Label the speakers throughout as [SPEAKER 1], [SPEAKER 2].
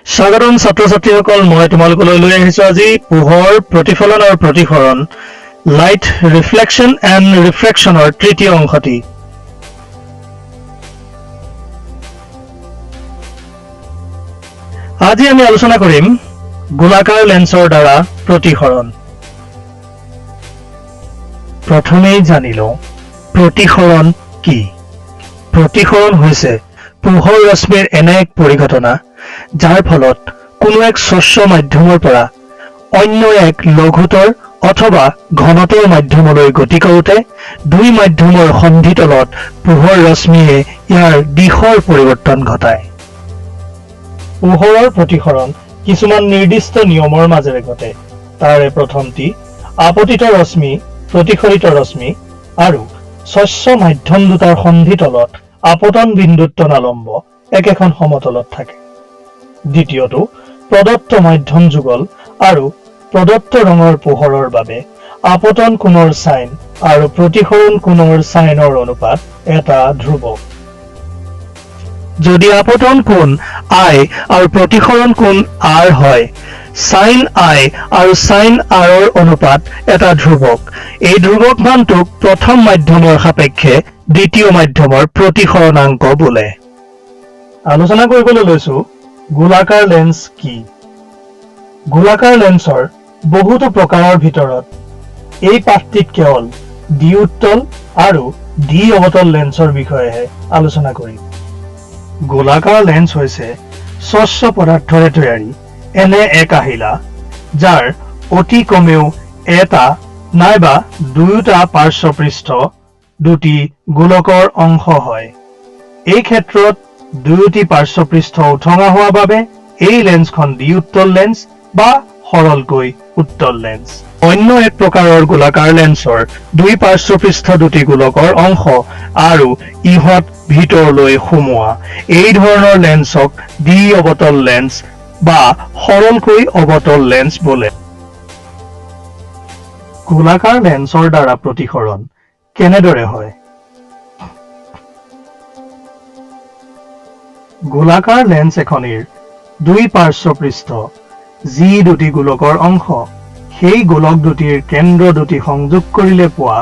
[SPEAKER 1] স্বাগতম ছাত্ৰ-ছাত্ৰীসকল মই তোমালোকলৈ লৈ আহিছো আজি পোহৰ প্ৰতিফলন আৰু প্ৰতিসৰণ লাইট ৰিফ্লেকশ্যন এণ্ড ৰিফ্ৰেকশ্যনৰ তৃতীয় অংশটি আজি আমি আলোচনা কৰিম গোলাকাৰ লেন্সৰ দ্বাৰা প্ৰতিসৰণ প্ৰথমেই জানিলো প্ৰতিসৰণ কি প্ৰতিসৰণ হৈছে পোহৰ ৰশ্মিৰ এনে এক পৰিঘটনা যাৰ ফলত কোনো এক স্বচ্ছ মাধ্যমৰ পৰা অন্য এক লঘুতৰ অথবা ঘনতৰ মাধ্যমলৈ গতি কৰোঁতে দুই মাধ্যমৰ সন্ধিতলত পোহৰ ৰশ্মিয়ে ইয়াৰ দিশৰ পৰিৱৰ্তন ঘটায় পোহৰৰ প্ৰতিসৰণ কিছুমান নিৰ্দিষ্ট নিয়মৰ মাজেৰে ঘটে তাৰে প্ৰথমটি আপতিত ৰশ্মি প্ৰতিসৰিত ৰশ্মি আৰু স্বচ্ছ মাধ্যম দুটাৰ সন্ধিতলত আপতন বিন্দুত তনালম্ব একেখন সমতলত থাকে দ্বিতীয়টো প্ৰদত্ত মাধ্যম যুগল আৰু প্ৰদত্ত ৰঙৰ পোহৰৰ বাবে আপতন কোণৰ সাইন আৰু প্ৰতিসৰণ কোণৰ সাইনৰ অনুপাত এটা ধ্ৰুৱক যদি আপতন কোণ I আৰু প্ৰতিসৰণ কোণ R হয় সাইন I আৰু সাইন R ৰ অনুপাত এটা ধ্ৰুৱক এই ধ্ৰুৱক মানটোক প্ৰথম মাধ্যমৰ সাপেক্ষে দ্বিতীয় মাধ্যমৰ প্ৰতিসৰণাংক বোলে আলোচনা কৰিবলৈ লৈছো গোলাকাৰ লেন্স কি গোলাকাৰ লেন্সৰ বহুতো প্ৰকাৰৰ ভিতৰত এই পাঠটিত কেৱল দ্বি উত্তল আৰু দ্বি অৱতল লেন্সৰ বিষয়েহে আলোচনা কৰিম গোলাকাৰ লেন্স হৈছে স্বচ্ছ পদাৰ্থৰে তৈয়াৰী এনে এক আহিলা যাৰ অতি কমেও এটা নাইবা দুয়োটা পাৰ্শ্বপৃষ্ঠ দুটি গোলকৰ অংশ হয় এই ক্ষেত্ৰত দুয়োটি পাৰ্শ্বপৃষ্ঠ উঠঙা হোৱা বাবে এই লেন্সখন দ্বি উত্তল লেন্স বা সৰলকৈ উত্তল লেন্স অন্য এক প্ৰকাৰৰ গোলাকাৰ লেন্সৰ দুই পাৰ্শ্বপৃষ্ঠ দুটি গোলকৰ অংশ আৰু ইহত ভিতৰলৈ সোমোৱা এই ধৰণৰ লেন্সক দ্বি অৱতল লেন্স বা সৰলকৈ অৱতল লেন্স বোলে গোলাকাৰ লেন্সৰ দ্বাৰা প্ৰতিসৰণ কেনেদৰে হয় গোলাকাৰ লেন্স এখনিৰ দুই পাৰ্শ্বপৃষ্ঠ যি দুটি গোলকৰ অংশ সেই গোলক দুটিৰ কেন্দ্ৰ দুটি সংযোগ কৰিলে পোৱা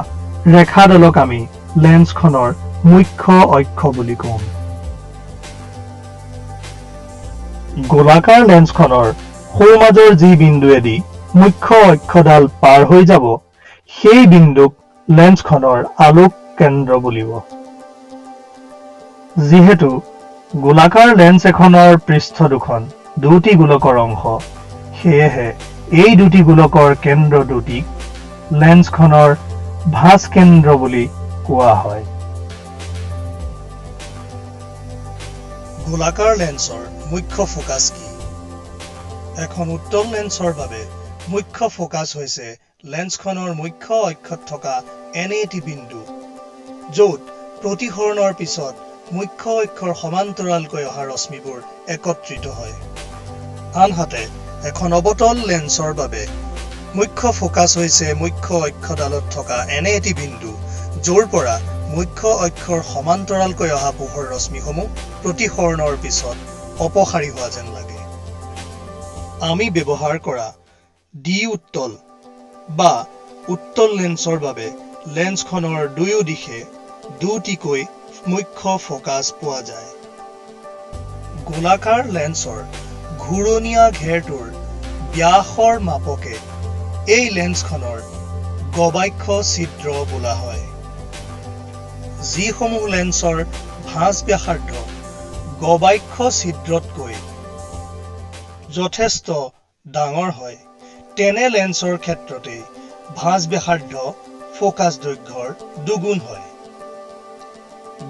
[SPEAKER 1] ৰেখাডালক আমি লেন্সখনৰ মুখ্য অক্ষ বুলি কওঁ গোলাকাৰ লেন্সখনৰ সোঁমাজৰ যি বিন্দুৱেদি মুখ্য অক্ষডাল পাৰ হৈ যাব সেই বিন্দুক লেন্সখনৰ আলোক কেন্দ্ৰ বুলিব যিহেতু গোলাকাৰ লেন্স এখনৰ পৃষ্ঠ দুখন দুটি গোলকৰ অংশ সেয়েহে এই দুটি গোলকৰ কেন্দ্ৰ দুটিক লেন্সখনৰ ভাঁজ কেন্দ্ৰ বুলি কোৱা হয় গোলাকাৰ লেন্সৰ মুখ্য ফোকাছ কি এখন উত্তল লেন্সৰ বাবে মুখ্য ফোকাছ হৈছে লেন্সখনৰ মুখ্য অক্ষত থকা এনে এটি বিন্দু য'ত প্ৰতিসৰণৰ পিছত মুখ্য অক্ষৰ সমান্তৰালকৈ অহা ৰশ্মিবোৰ একত্ৰিত হয় আনহাতে এখন অৱতল লেন্সৰ বাবে মুখ্য ফোকাছ হৈছে মুখ্য অক্ষডালত থকা এনে এটি বিন্দু য'ৰ পৰা মুখ্য অক্ষৰ সমান্তৰালকৈ অহা পোহৰ ৰশ্মিসমূহ প্ৰতিসৰণৰ পিছত অপসাৰী হোৱা যেন লাগে আমি ব্যৱহাৰ কৰা দ্বি উত্তল বা উত্তল লেন্সৰ বাবে লেন্সখনৰ দুয়ো দিশে দুটিকৈ মুখ্য ফোকাছ পোৱা যায় গোলাকাৰ লেন্সৰ ঘূৰণীয়া ঘেৰটোৰ ব্যাসৰ মাপকে এই লেন্সখনৰ গবাক্ষ ছিদ্ৰ বোলা হয় যিসমূহ লেন্সৰ ভাঁজ ব্যাসাৰ্ধ গবাক্ষ ছিদ্ৰতকৈ যথেষ্ট ডাঙৰ হয় তেনে লেন্সৰ ক্ষেত্ৰতেই ভাঁজ ব্যাসাৰ্ধ ফোকাছ দৈৰ্ঘ্যৰ দুগুণ হয়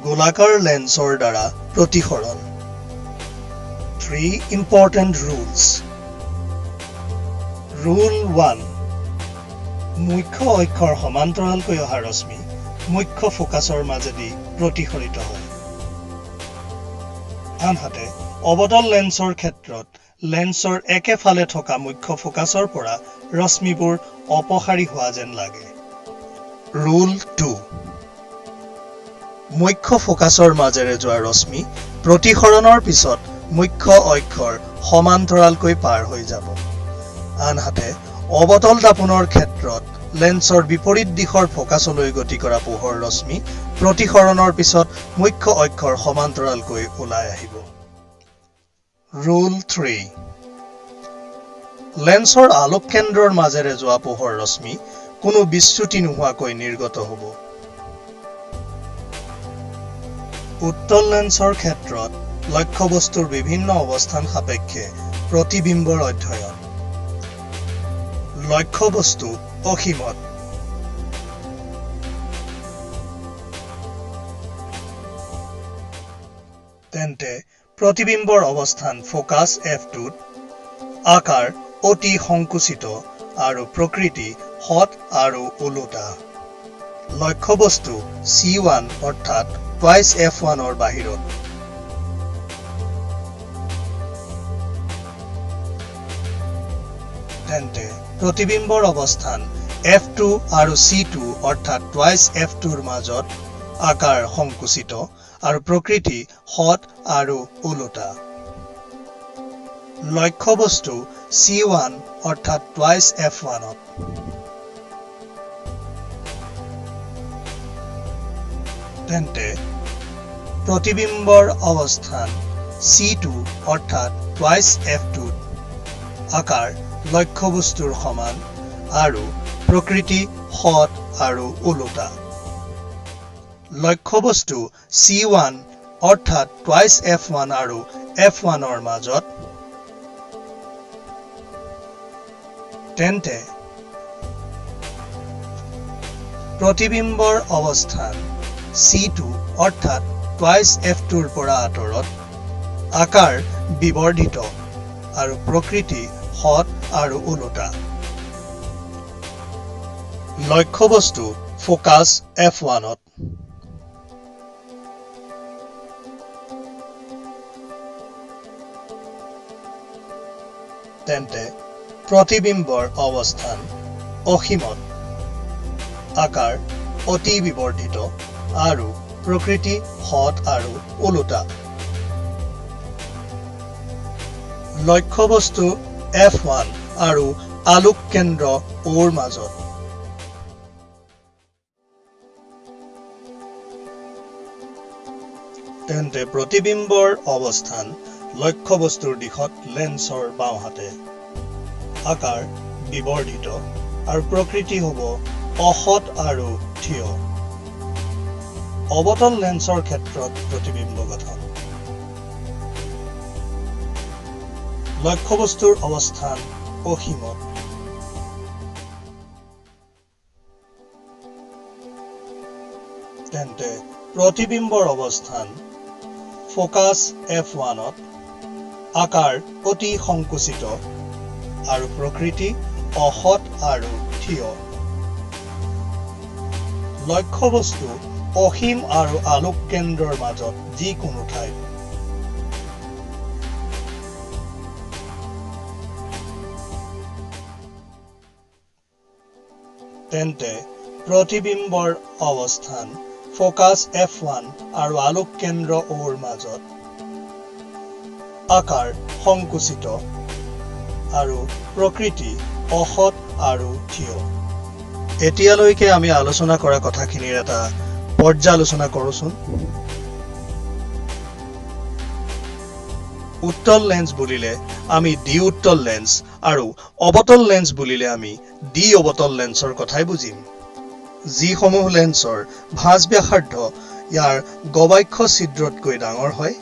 [SPEAKER 1] গোলাকাৰ লেন্সৰ দ্বাৰা প্ৰতিসৰণ 3 important rules Rule 1 মুখ্য অক্ষৰ সমান্তৰালকৈ অহা ৰশ্মি মুখ্য ফোকাছৰ মাজেদি প্ৰতিসৰিত হয় আনহাতে অৱতল লেন্সৰ ক্ষেত্ৰত লেন্সৰ একেফালে থকা মুখ্য ফোকাছৰ পৰা ৰশ্মিবোৰ অপসাৰী হোৱা যেন লাগে Rule 2 মুখ্য ফোকাছৰ মাজেৰে যোৱা ৰশ্মি প্ৰতিসৰণৰ পিছত
[SPEAKER 2] মুখ্য অক্ষৰ সমান্তৰালকৈ পাৰ হৈ যাব। আনহাতে অৱতল দাপনৰ ক্ষেত্ৰত লেন্সৰ বিপৰীত দিশৰ ফোকাছলৈ গতি কৰা পোহৰ ৰশ্মি প্ৰতিসৰণৰ পিছত মুখ্য অক্ষৰ সমান্তৰালকৈ ওলাই আহিব। ৰুল 3 লেন্সৰ আলোক কেন্দ্ৰৰ মাজেৰে যোৱা পোহৰ ৰশ্মি কোনো বিচ্যুতি নোহোৱাকৈ নিৰ্গত হ'ব। উত্তল লেন্সৰ ক্ষেত্ৰত লক্ষ্যবস্তুৰ বিভিন্ন অৱস্থান সাপেক্ষে প্ৰতিবিম্বৰ অধ্যয়ন। লক্ষ্যবস্তু অসীমত। তেন্তে প্ৰতিবিম্বৰ অৱস্থান ফোকাছ F2ত আকাৰ অতি সংকুচিত আৰু প্ৰকৃতি হঠ আৰু ওলোটা। লক্ষ্যবস্তু C1 অৰ্থাৎ টুৱাইচ F1ৰ বাহিৰত। তেন্তে প্ৰতিবিম্বৰ অৱস্থান F2 আৰু C2 অৰ্থাৎ টুৱাইচ F2ৰ মাজত আকাৰ সংকুচিত আৰু প্ৰকৃতি হঠ আৰু ওলোটা। লক্ষ্যবস্তু C1 অৰ্থাৎ টুৱাইচ F1ত। তেন্তে প্ৰতিবিম্বৰ অৱস্থান C2 অৰ্থাৎ টুৱাইচ F2ত আকাৰ লক্ষ্যবস্তুৰ সমান আৰু প্ৰকৃতি হঠ আৰু ওলোটা। লক্ষ্যবস্তু C1 অৰ্থাৎ টুৱাইচ F1 আৰু F1ৰ মাজত। তেন্তে প্ৰতিবিম্বৰ অৱস্থান C2 অৰ্থাৎ টুৱাইচ F2ৰ পৰা আঁতৰত আকাৰ বিবৰ্ধিত আৰু প্ৰকৃতি হঠ আৰু ওলোটা। লক্ষ্যবস্তু ফোকাছ F1ত। তেন্তে প্ৰতিবিম্বৰ অৱস্থান অসীমত আকাৰ অতি বিবৰ্ধিত আৰু প্ৰকৃতি হঠ আৰু ওলোটা। লক্ষ্যবস্তু F1 আৰু আলোক কেন্দ্ৰ Oৰ মাজত। তেন্তে প্ৰতিবিম্বৰ অৱস্থান লক্ষ্যবস্তুৰ দিশত লেন্সৰ বাওঁহাতে আকাৰ বিবৰ্ধিত আৰু প্ৰকৃতি হ'ব অহঠ আৰু থিয়। অৱতল লেন্সৰ ক্ষেত্ৰত প্ৰতিবিম্ব গঠন। লক্ষ্যবস্তুৰ অৱস্থান অসীমত। তেন্তে প্ৰতিবিম্বৰ অৱস্থান ফোকাছ F1ত আকাৰ অতি সংকুচিত আৰু প্ৰকৃতি অহঠ আৰু থিয়। লক্ষ্যবস্তু অসীম আৰু আলোক কেন্দ্ৰৰ মাজত যিকোনো ঠাইত। তেন্তে প্ৰতিবিম্বৰ অৱস্থান ফোকাছ F1 আৰু আলোক কেন্দ্ৰ Oৰ মাজত আকাৰ সংকুচিত আৰু প্ৰকৃতি অহঠ আৰু থিয়। এতিয়ালৈকে আমি আলোচনা কৰা কথাখিনিৰ এটা পৰ্যালোচনা কৰোচোন। উত্তল লেন্স বুলিলে আমি দ্বি উত্তল লেন্স আৰু অৱতল লেন্স বুলিলে আমি দ্বি অৱতল লেন্সৰ কথাই বুজিম। যিসমূহ লেন্সৰ ভাঁজ ব্যাসাৰ্ধ ইয়াৰ গবাক্ষ ছিদ্ৰতকৈ ডাঙৰ হয়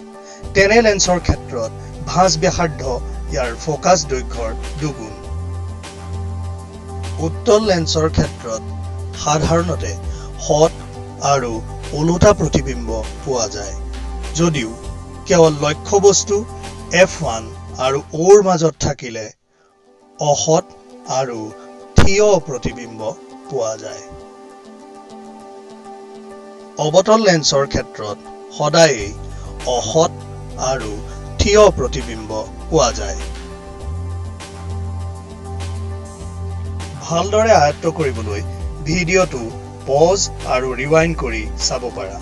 [SPEAKER 2] তেনে লেন্সৰ ক্ষেত্ৰত ভাঁজ ব্যাসাৰ্ধ ইয়াৰ ফোকাছ দৈৰ্ঘ্যৰ দুগুণ। উত্তল লেন্সৰ ক্ষেত্ৰত সাধাৰণতে হঠ আৰু ওলোটা প্ৰতিবিম্ব পোৱা যায়, যদিও কেৱল লক্ষ্যবস্তু F1 আৰু Oৰ মাজত থাকিলে অহঠ আৰু থিয় প্ৰতিবিম্ব পোৱা যায়। অৱতল লেন্সৰ ক্ষেত্ৰত সদায়েই অহঠ আৰু থিয় প্ৰতিবিম্ব পোৱা যায়। ভালদৰে আয়ত্ত কৰিবলৈ ভিডিঅ'টো পজ আৰু ৰিৱাইণ্ড কৰি চাব পাৰা।